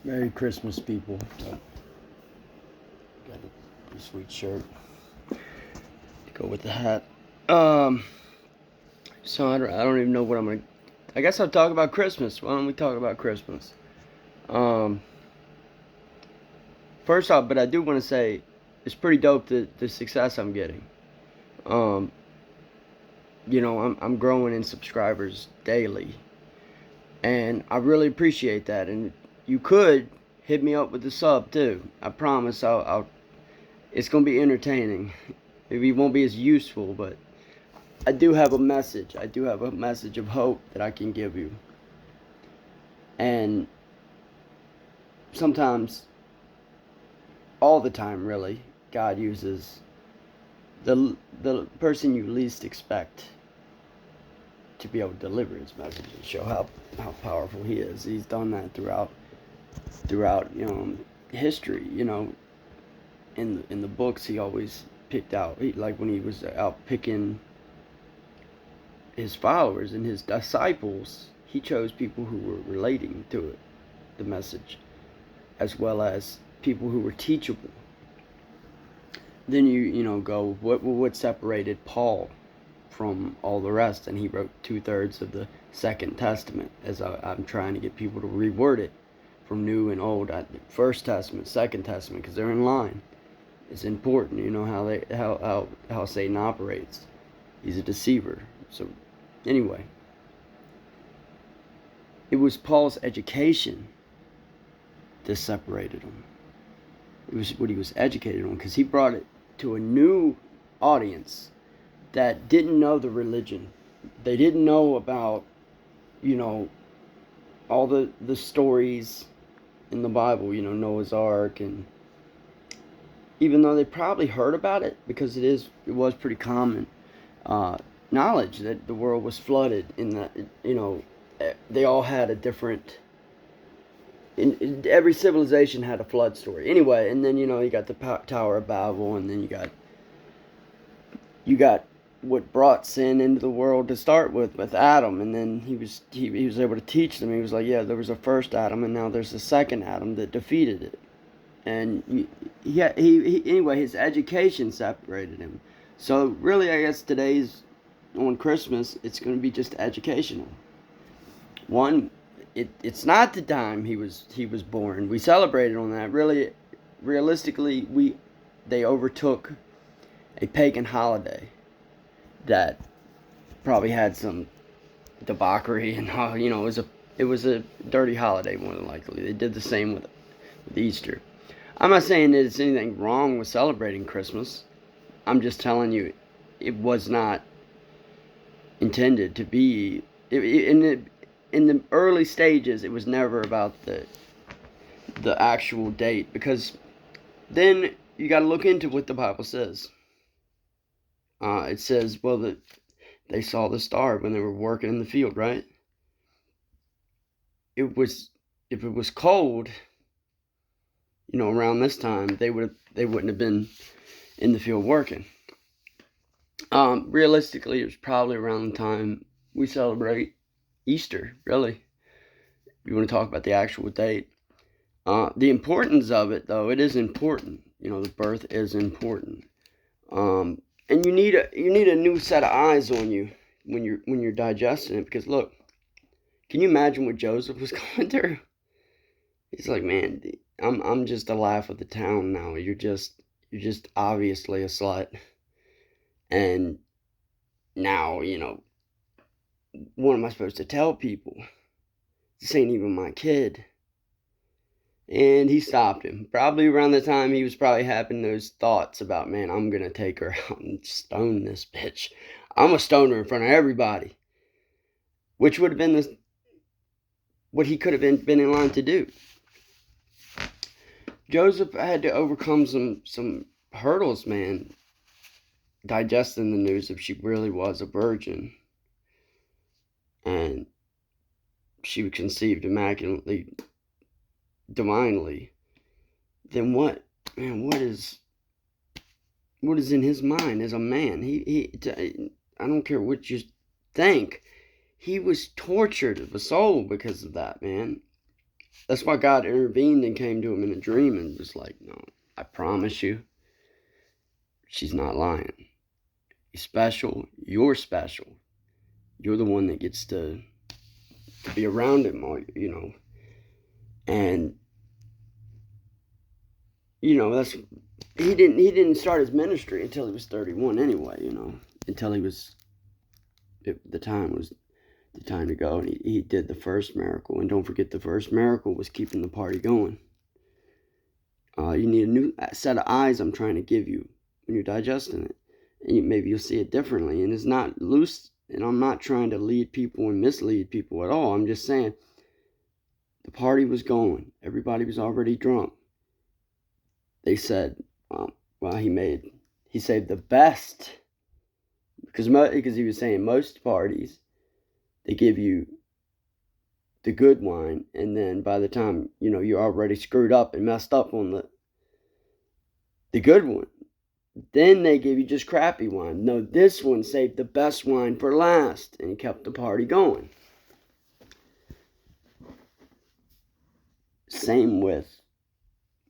Merry Christmas, people. Got a sweet shirt to go with the hat. So I don't even know what I'm gonna. I guess I'll talk about Christmas. Why don't we talk about Christmas? Um, First off, but I do want to say it's pretty dope the success I'm getting. Um, I'm growing in subscribers daily, and I really appreciate that. And you could hit me up with a sub too. I promise I'll it's gonna be entertaining. Maybe it won't be as useful, but I do have a message. I do have a message of hope that I can give you. And sometimes, all the time, really, God uses the person you least expect to be able to deliver His message and show how powerful He is. He's done that throughout history. In the books, He always picked out. Like when He was out picking His followers and His disciples, He chose people who were relating to it, the message, as well as people who were teachable. Then you go what separated Paul from all the rest, and he wrote 2/3 of the Second Testament. As I'm trying to get people to reword it from New and Old, First Testament, Second Testament, because they're in line. It's important, how Satan operates. He's a deceiver. So anyway, it was Paul's education that separated him. It was what he was educated on, because he brought it to a new audience that didn't know the religion. They didn't know about, all the stories in the Bible, Noah's Ark, and even though they probably heard about it, because it was pretty common knowledge that the world was flooded, in that, they all had a different. Every civilization had a flood story. Anyway, and then you got the Tower of Babel, and then you got what brought sin into the world to start with Adam, and then he was able to teach them. He was like, yeah, there was a first Adam, and now there's a second Adam that defeated it. And anyway, his education separated him. So really, I guess on Christmas, it's going to be just educational. One, it's not the time he was born. We celebrated on that. Really, realistically, they overtook a pagan holiday that probably had some debauchery, and it was a dirty holiday, more than likely. They did the same with Easter. I'm not saying that it's anything wrong with celebrating Christmas. I'm just telling you, it was not intended to be. In the early stages, it was never about the actual date, because then you got to look into what the Bible says. It says, well, that they saw the star when they were working in the field, right? If it was cold, around this time, they wouldn't have been in the field working. Realistically, it was probably around the time we celebrate Easter, really. You want to talk about the actual date. The importance of it, though, it is important. The birth is important. And you need a new set of eyes on you when you're digesting it, because look, can you imagine what Joseph was going through? He's like, man, I'm just the laugh of the town now. You're just obviously a slut, and now what am I supposed to tell people? This ain't even my kid. And he stopped him. Probably around the time he was probably having those thoughts about, man, I'm going to take her out and stone this bitch. I'm going to stone her in front of everybody. Which would have been what he could have been in line to do. Joseph had to overcome some hurdles, man, digesting the news if she really was a virgin. And she was conceived immaculately, divinely. Then what? Man, what is in his mind as a man? I don't care what you think. He was tortured of a soul because of that, man. That's why God intervened and came to him in a dream and was like, no, I promise you, she's not lying. He's special. You're special. You're the one that gets to be around him, And that's he didn't start his ministry until he was 31 anyway. Until he was the time was the time to go, and he did the first miracle. And don't forget, the first miracle was keeping the party going. You need a new set of eyes I'm trying to give you when you're digesting it. And maybe you'll see it differently. And it's not loose, and I'm not trying to lead people and mislead people at all. I'm just saying the party was going. Everybody was already drunk. They said, well, he saved the best. Because he was saying most parties, they give you the good wine, and then by the time you're already screwed up and messed up on the good one, then they give you just crappy wine. No, this one saved the best wine for last, and kept the party going. Same with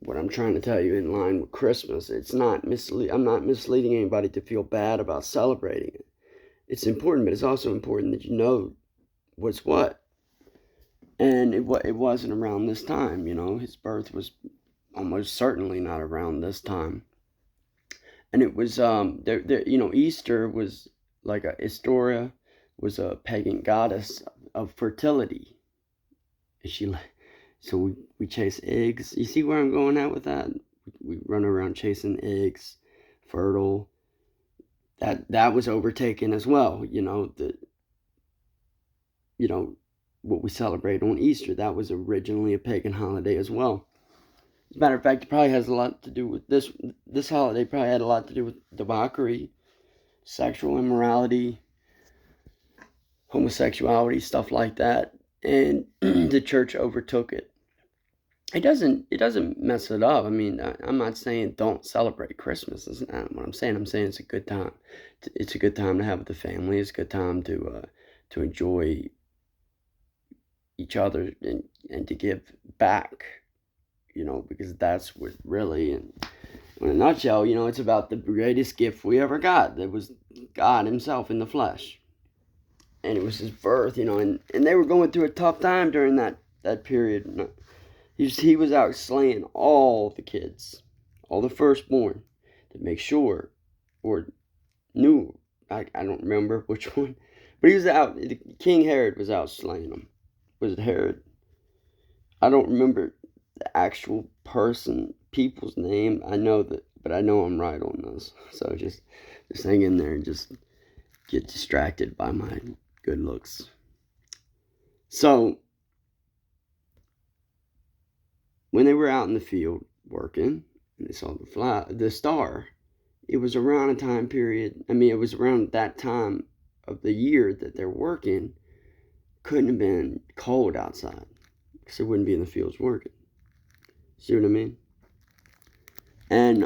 what I'm trying to tell you in line with Christmas. I'm not misleading anybody to feel bad about celebrating it. It's important, but it's also important that you know what's what. And it wasn't around this time, His birth was almost certainly not around this time. And it was Easter was like Historia was a pagan goddess of fertility. So we chase eggs. You see where I'm going at with that? We run around chasing eggs, fertile. That was overtaken as well. What we celebrate on Easter, that was originally a pagan holiday as well. As a matter of fact, it probably has a lot to do with this. This holiday probably had a lot to do with debauchery, sexual immorality, homosexuality, stuff like that, and the church overtook it. It doesn't mess it up. I mean, I'm not saying don't celebrate Christmas. That's not what I'm saying. I'm saying it's a good time. It's a good time to have with the family. It's a good time to enjoy each other and to give back, because that's what really, in a nutshell, it's about the greatest gift we ever got. That was God himself in the flesh. And it was his birth, and they were going through a tough time during that period. He was out slaying all the kids, all the firstborn, to make sure, or knew, I don't remember which one, but he was out, King Herod was out slaying them. Was it Herod? I don't remember the actual people's name. I know that, but I know I'm right on this. So just hang in there and just get distracted by my good looks. So when they were out in the field working and they saw the star, it was around a time period. I mean, it was around that time of the year that they're working. Couldn't have been cold outside because they wouldn't be in the fields working. See what I mean? And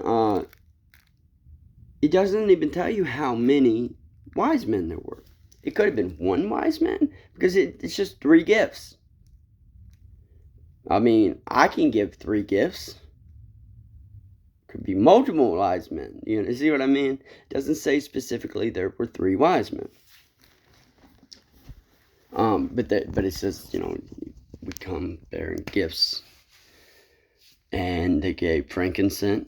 it doesn't even tell you how many wise men there were. It could have been one wise man because it's just 3 gifts. I mean, I can give 3 gifts. Could be multiple wise men. You see what I mean? It doesn't say specifically there were 3 wise men. But it says, we come bearing gifts. And they gave frankincense,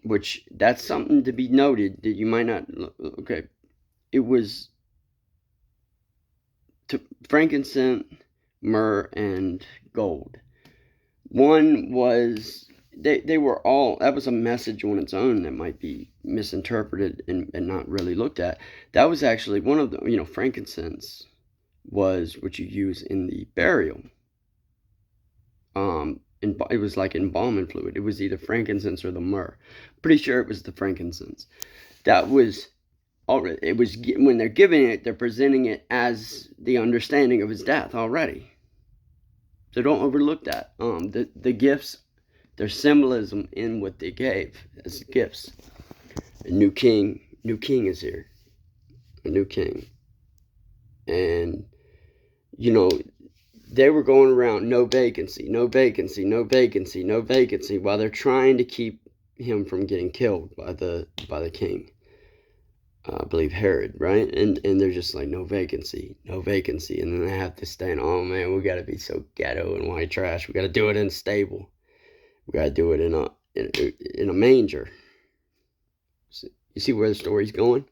which that's something to be noted that you might not. Okay, it was frankincense, myrrh, and gold. One was they were all, that was a message on its own that might be misinterpreted and not really looked at. That was actually one of the, frankincense was what you use in the burial. It was like embalming fluid. It was either frankincense or the myrrh. Pretty sure it was the frankincense. That was already. It was when they're giving it, they're presenting it as the understanding of his death already. So don't overlook that. The gifts, there's symbolism in what they gave as gifts. A new king is here. A new king, and they were going around, no vacancy, no vacancy, no vacancy, no vacancy, while they're trying to keep him from getting killed by the king. I believe Herod, right? And they're just like, no vacancy, no vacancy. And then they have to stand, oh man, we got to be so ghetto and white trash. We got to do it in a stable. We got to do it in a manger. You see where the story's going?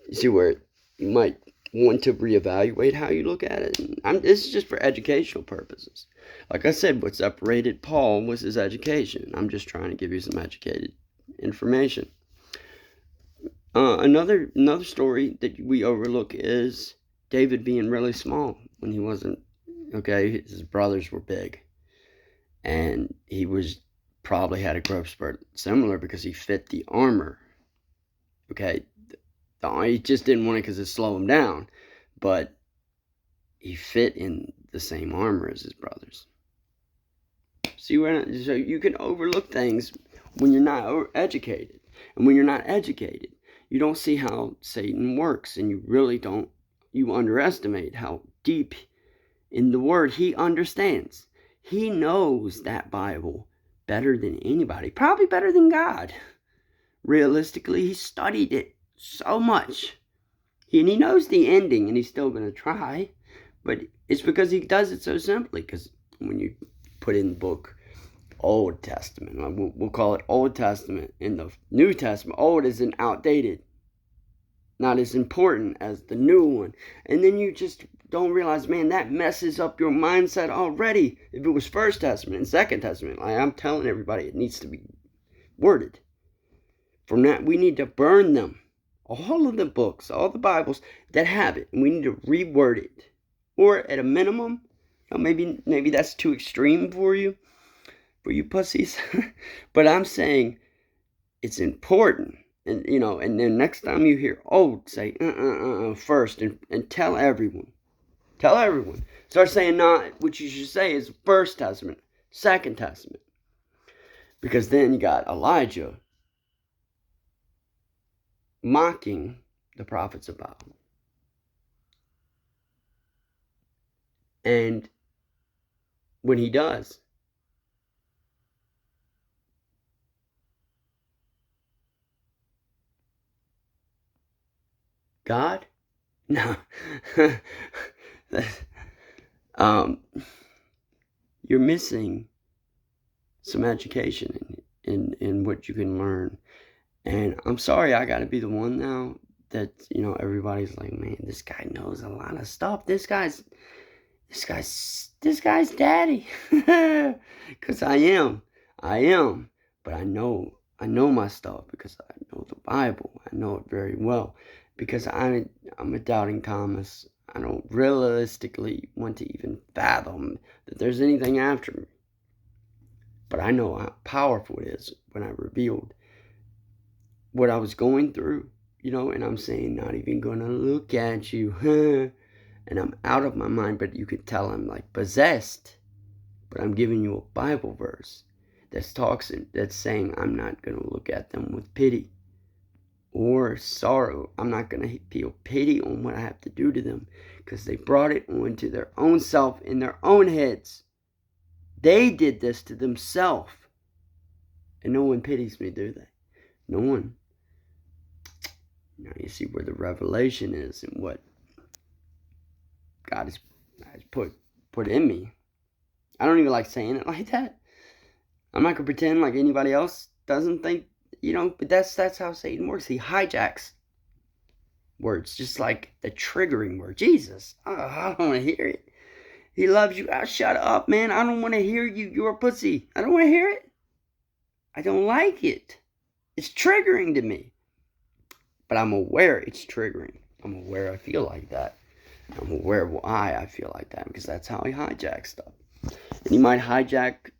You see where you might want to reevaluate how you look at it? This is just for educational purposes. Like I said, what separated Paul was his education. I'm just trying to give you some educated information. Another story that we overlook is David being really small when he wasn't. Okay, his brothers were big, and he was probably had a growth spurt similar because he fit the armor. Okay, he just didn't want it because it slowed him down, but he fit in the same armor as his brothers. See where? So you can overlook things when you're not educated, and when you're not educated, you don't see how Satan works, and you really don't. You underestimate how deep in the Word he understands. He knows that Bible better than anybody, probably better than God. Realistically, he studied it so much. And he knows the ending, and he's still going to try. But it's because he does it so simply. Because when you put in the book Old Testament, we'll call it Old Testament. In the New Testament, old isn't outdated, not as important as the new one. And then you just don't realize, man, that messes up your mindset already. If it was First Testament and Second Testament, like I'm telling everybody, it needs to be worded. From that, we need to burn them. All of the books, all the Bibles that have it, and we need to reword it. Or at a minimum, maybe that's too extreme for you pussies. But I'm saying it's important. And and then next time you hear old, say first, and tell everyone. Tell everyone. Start saying not what you should say is First Testament, Second Testament. Because then you got Elijah mocking the prophets of Baal. And when he does, God? No. You're missing some education in what you can learn. And I'm sorry I gotta be the one now that, everybody's like, man, this guy knows a lot of stuff. This guy's daddy. Because I am. But I know my stuff because I know the Bible. I know it very well. Because I'm a doubting Thomas. I don't realistically want to even fathom that there's anything after me. But I know how powerful it is when I revealed what I was going through, and I'm saying, not even gonna look at you, and I'm out of my mind, but you could tell I'm like possessed. But I'm giving you a Bible verse that's saying I'm not gonna look at them with pity or sorrow. I'm not gonna feel pity on what I have to do to them, because they brought it onto their own self in their own heads. They did this to themselves, and no one pities me, do they? No one. Now you see where the revelation is and what God has put in me. I don't even like saying it like that. I'm not gonna pretend like anybody else doesn't think, but that's how Satan works. He hijacks words, just like the triggering word. Jesus, I don't want to hear it. He loves you. Shut up, man. I don't want to hear you. You're a pussy. I don't want to hear it. I don't like it. It's triggering to me. But I'm aware it's triggering. I'm aware I feel like that. I'm aware why I feel like that, because that's how he hijacks stuff. And he might hijack,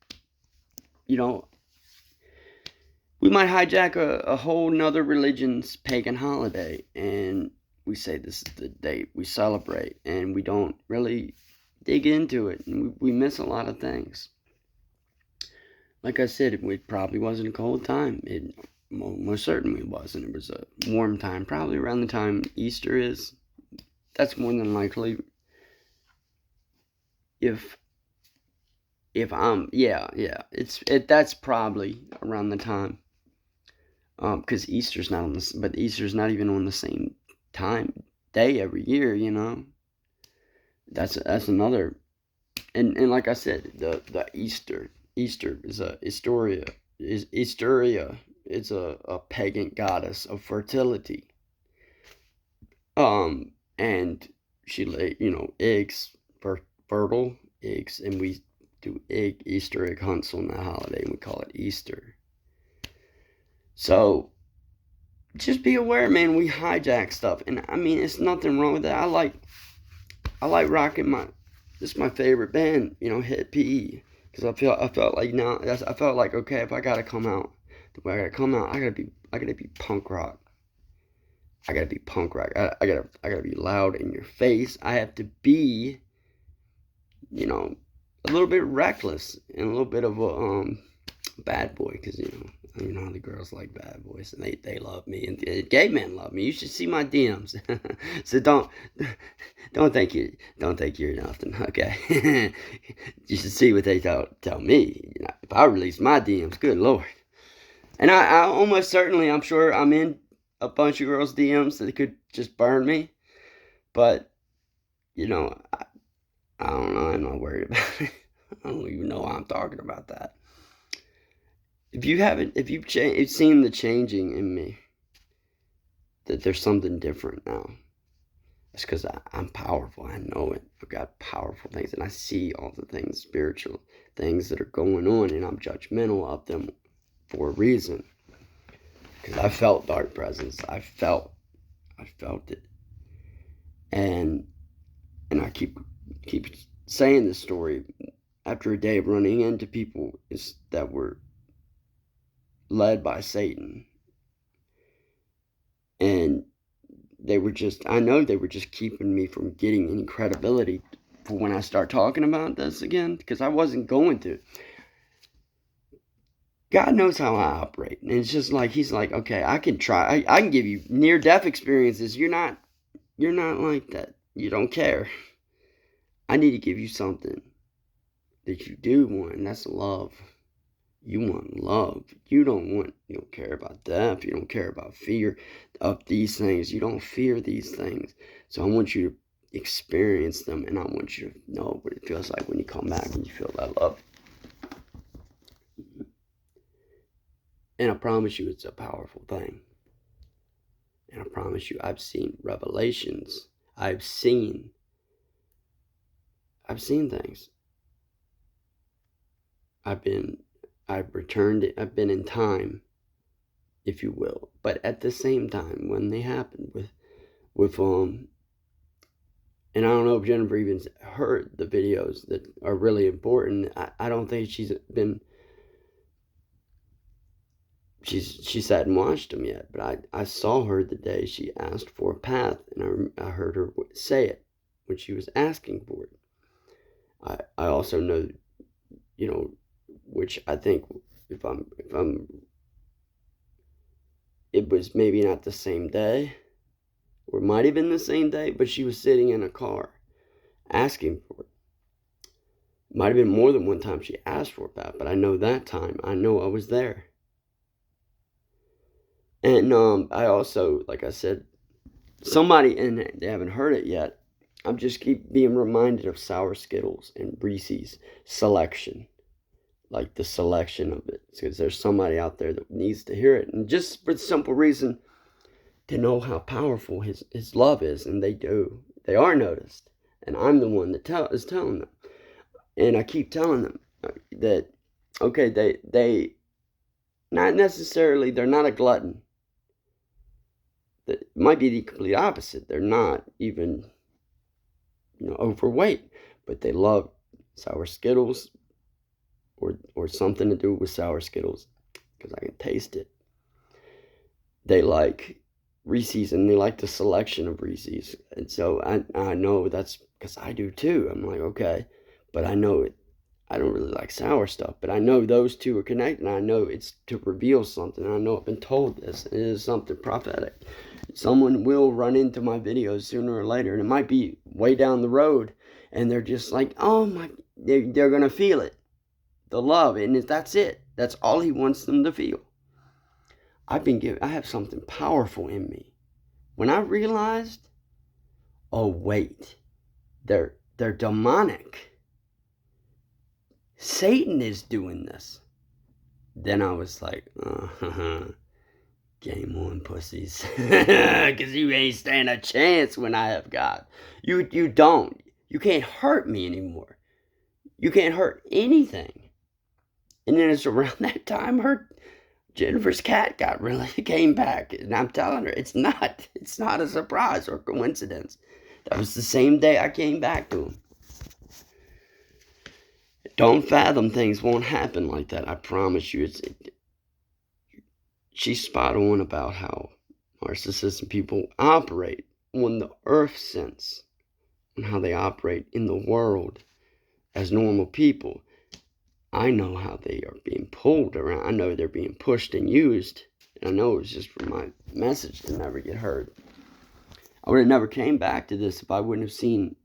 we might hijack a whole nother religion's pagan holiday, and we say this is the date we celebrate, and we don't really dig into it, and we miss a lot of things. Like I said, it probably wasn't a cold time. It most certainly wasn't. It was a warm time, probably around the time Easter is. That's more than likely. if that's probably around the time, because Easter's not on this, but Easter's not even on the same time day every year, you know. That's another, and like I said, the Easter is a Easteria. It's a pagan goddess of fertility. And she laid, eggs, fertile eggs, and we do Easter egg hunts on that holiday, and we call it Easter. So just be aware, man. We hijack stuff, and I mean, it's nothing wrong with that. I like rocking this is my favorite band, Hit PE, because I felt like now I felt like, okay, if I gotta come out the way I gotta come out, I gotta be punk rock. I gotta be punk rock. I gotta be loud in your face. I have to be, a little bit reckless and a little bit of a bad boy, because how the girls like bad boys, and they love me, and the gay men love me. You should see my DMs. So don't think you're nothing, okay? You should see what they tell me. If I release my DMs, good lord. And I almost certainly, I'm sure I'm in a bunch of girls' DMs that could just burn me, but I don't know. I'm not worried about it. I don't even know why I'm talking about that. If you've seen the changing in me, that there's something different now. It's because I'm powerful. I know it. I've got powerful things, and I see all the things, spiritual things that are going on, and I'm judgmental of them for a reason. Because I felt dark presence. I felt it, and I keep saying this story after a day of running into people that were led by Satan, and I know they were just keeping me from getting any credibility for when I start talking about this again, because I wasn't going to. God knows how I operate, and it's just like he's like, okay, I can try. I can give you near-death experiences. You're not like that. You don't care. I need to give you something that you do want, and that's love. You want love. You don't care about death. You don't care about fear of these things. You don't fear these things. So I want you to experience them, and I want you to know what it feels like when you come back and you feel that love. And I promise you, it's a powerful thing. And I promise you, I've seen revelations. I've seen things. I've been in time, if you will. But at the same time, when they happened with and I don't know if Jennifer even heard the videos that are really important. I don't think she sat and watched them yet, but I saw her the day she asked for a path, and I heard her say it when she was asking for it. I also know, which I think if I'm it was maybe not the same day, or it might have been the same day, but she was sitting in a car asking for it. Might have been more than one time she asked for it, but I know that time. I know I was there. And I also, like I said, somebody, and they haven't heard it yet, I'm just keep being reminded of Sour Skittles and Reese's selection. Like the selection of it. Because there's somebody out there that needs to hear it. And just for the simple reason to know how powerful his love is. And they do. They are noticed. And I'm the one that is telling them. And I keep telling them that, okay, they not necessarily, they're not a glutton. That might be the complete opposite. They're not even, overweight. But they love Sour Skittles, or something to do with Sour Skittles, because I can taste it. They like Reese's, and they like the selection of Reese's. And so I know that's because I do too. I'm like, okay, but I know it. I don't really like sour stuff, but I know those two are connected, and I know it's to reveal something. I know I've been told this. It is something prophetic. Someone will run into my videos sooner or later, and it might be way down the road, and they're just like, oh my, they're gonna feel it, the love, and that's it. That's all he wants them to feel. I have something powerful in me. When I realized, oh wait, they're demonic. Satan is doing this. Then I was like, game on, pussies. Because you ain't stand a chance when I have God. You don't. You can't hurt me anymore. You can't hurt anything. And then it's around that time Jennifer's cat came back. And I'm telling her, it's not a surprise or coincidence. That was the same day I came back to him. Don't fathom things won't happen like that. I promise you. She's spot on about how narcissistic people operate on the earth sense and how they operate in the world as normal people. I know how they are being pulled around. I know they're being pushed and used. And I know it was just for my message to never get heard. I would have never came back to this if I wouldn't have seen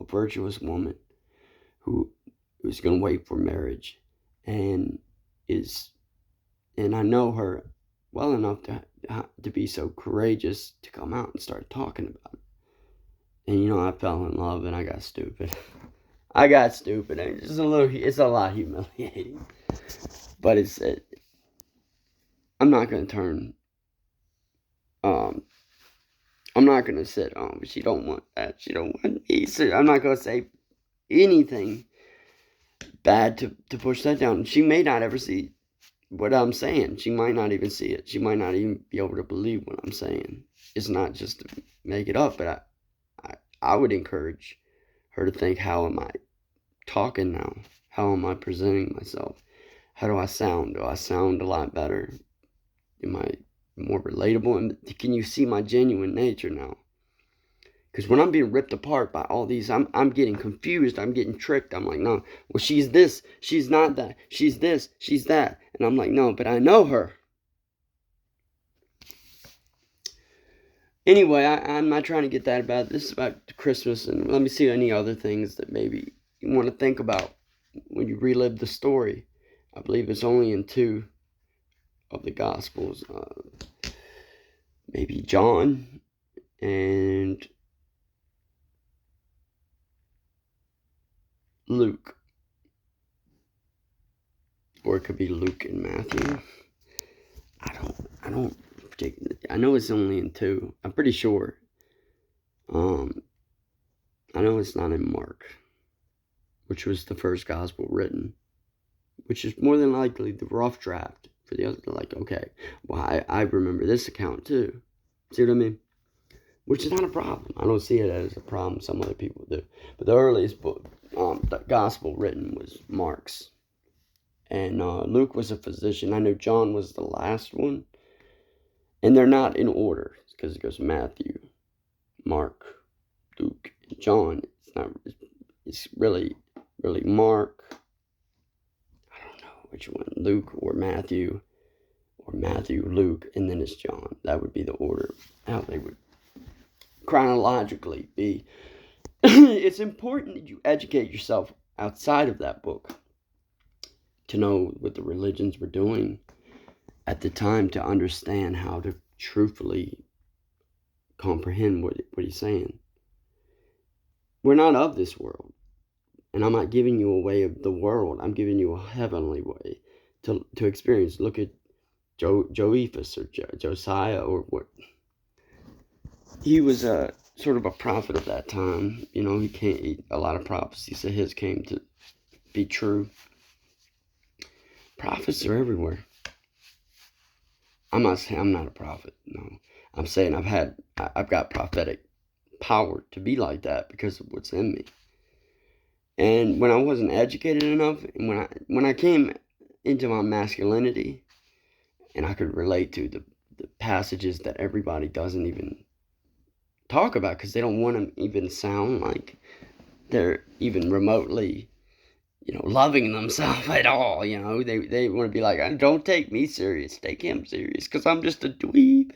a virtuous woman who was going to wait for marriage and I know her well enough to be so courageous to come out and start talking about it. And I fell in love and I got stupid. And it's a lot humiliating. But I'm not going to turn, I'm not going to sit, she don't want that, she don't want me. So I'm not going to say anything bad to push that down. She may not ever see what I'm saying. She might not even see it. She might not even be able to believe what I'm saying. It's not just to make it up, but I would encourage her to think, how am I talking now? How am I presenting myself? How do I sound? Do I sound a lot better? Am I more relatable? And can you see my genuine nature now? Because when I'm being ripped apart by all these, I'm getting confused. I'm getting tricked. I'm like, no, well, she's this. She's not that. She's this. She's that. And I'm like, no, but I know her. Anyway, I'm not trying to get that about. This is about Christmas. And let me see any other things that maybe you want to think about when you relive the story. I believe it's only in 2 of the Gospels. Maybe John and Luke, or it could be Luke and Matthew. I don't particularly. I know it's only in 2. I'm pretty sure. I know it's not in Mark, which was the first gospel written, which is more than likely the rough draft for the other. Like, okay, well, I remember this account too. See what I mean? Which is not a problem. I don't see it as a problem. Some other people do. But the earliest book, the gospel written was Mark's. And Luke was a physician. I know John was the last one. And they're not in order. Because it goes Matthew, Mark, Luke, and John. It's really Mark. I don't know which one. Luke or Matthew, Luke, and then it's John. That would be the order. How they would chronologically be. It's important that you educate yourself outside of that book to know what the religions were doing at the time, to understand how to truthfully comprehend what he's saying. We're not of this world, and I'm not giving you a way of the world. I'm giving you a heavenly way to experience. Look at Josephus or Josiah, or what. He was a sort of a prophet of that time. A lot of prophecies of his came to be true. Prophets are everywhere. I'm not saying I'm not a prophet. No, I'm saying I've got prophetic power to be like that because of what's in me. And when I wasn't educated enough, and when I came into my masculinity, and I could relate to the passages that everybody doesn't even talk about because they don't want to even sound like they're even remotely, loving themselves at all. They want to be like, don't take me serious, take him serious, because I'm just a dweeb.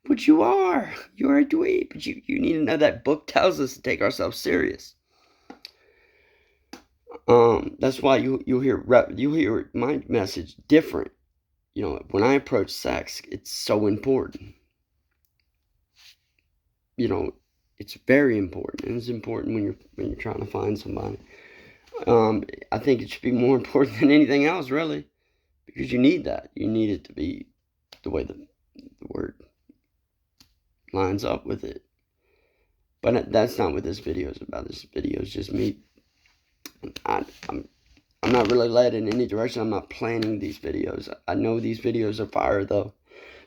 But you're a dweeb. But you need to know that book tells us to take ourselves serious. That's why you'll hear my message different. When I approach sex, it's so important. You know, it's very important, and it's important when you're trying to find somebody. I think it should be more important than anything else, really, because you need that. You need it to be the way the word lines up with it. But that's not what this video is about. This video is just me. I'm not really led in any direction. I'm not planning these videos. I know these videos are fire though.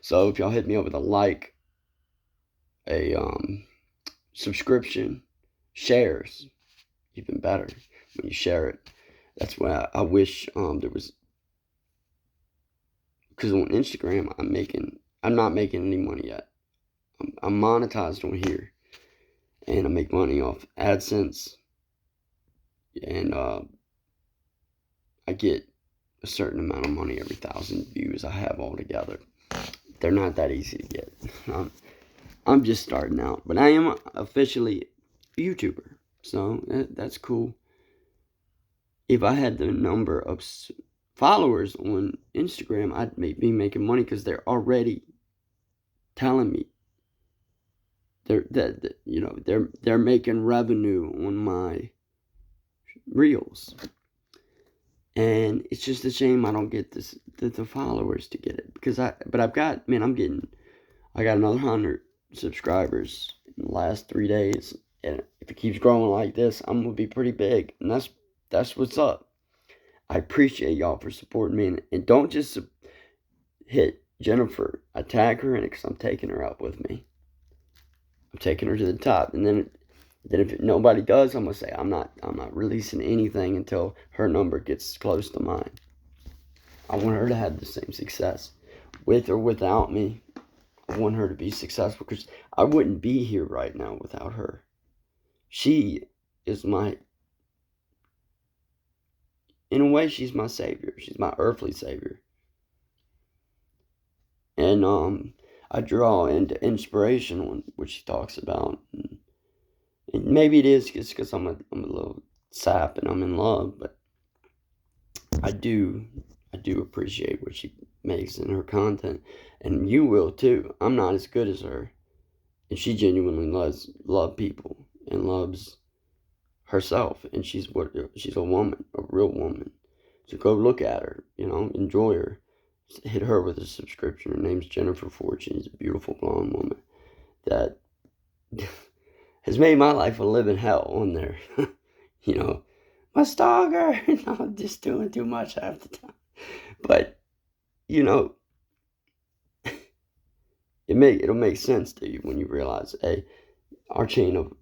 So if y'all hit me up with a like, a subscription, shares, even better when you share it. That's why I wish there was, because on Instagram I'm not making any money yet. I'm monetized on here, and I make money off AdSense, and I get a certain amount of money every 1,000 views I have all together. They're not that easy to get. I'm just starting out, but I am officially a YouTuber, so that's cool. If I had the number of followers on Instagram, I'd be making money because they're already telling me they're making revenue on my reels, and it's just a shame I don't get the followers to get it because I got another 100 subscribers in the last 3 days, and if it keeps growing like this, I'm gonna be pretty big, and that's what's up. I appreciate y'all for supporting me, and don't just hit Jennifer. I tag her in it because I'm taking her up with me. I'm taking her to the top, and then if nobody does, I'm gonna say I'm not releasing anything until her number gets close to mine. I want her to have the same success, with or without me. I want her to be successful because I wouldn't be here right now without her. She is in a way, she's my savior. She's my earthly savior. And I draw into inspiration on what she talks about. And maybe it is just because I'm a little sap and I'm in love, but I do appreciate what she makes in her content, and you will too. I'm not as good as her, and she genuinely loves people and loves herself, and she's a woman, a real woman. So go look at her, enjoy her. Hit her with a subscription. Her name's Jennifer Fortune. She's a beautiful blonde woman that has made my life a living hell on there. My stalker. No, I'm just doing too much half the time. But it'll make sense to you when you realize, hey, our chain of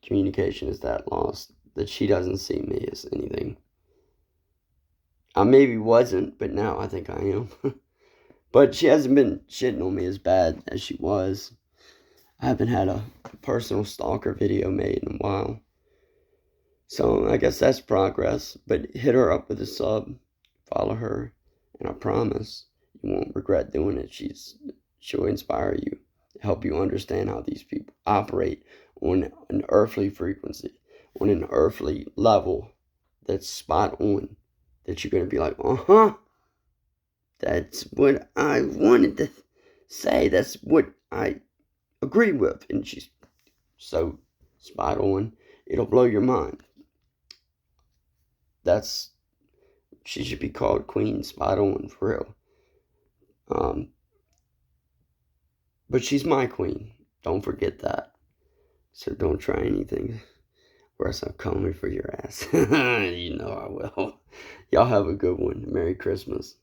communication is that lost that she doesn't see me as anything. I maybe wasn't, but now I think I am. But she hasn't been shitting on me as bad as she was. I haven't had a personal stalker video made in a while. So I guess that's progress. But hit her up with a sub, follow her, and I promise you won't regret doing it. She'll inspire you, help you understand how these people operate on an earthly frequency, on an earthly level that's spot on, that you're going to be like, that's what I wanted to say. That's what I agree with. And she's so spot on, it'll blow your mind. She should be called Queen Spot On, for real. But she's my queen. Don't forget that. So don't try anything, or else I'm coming for your ass. You know I will. Y'all have a good one. Merry Christmas.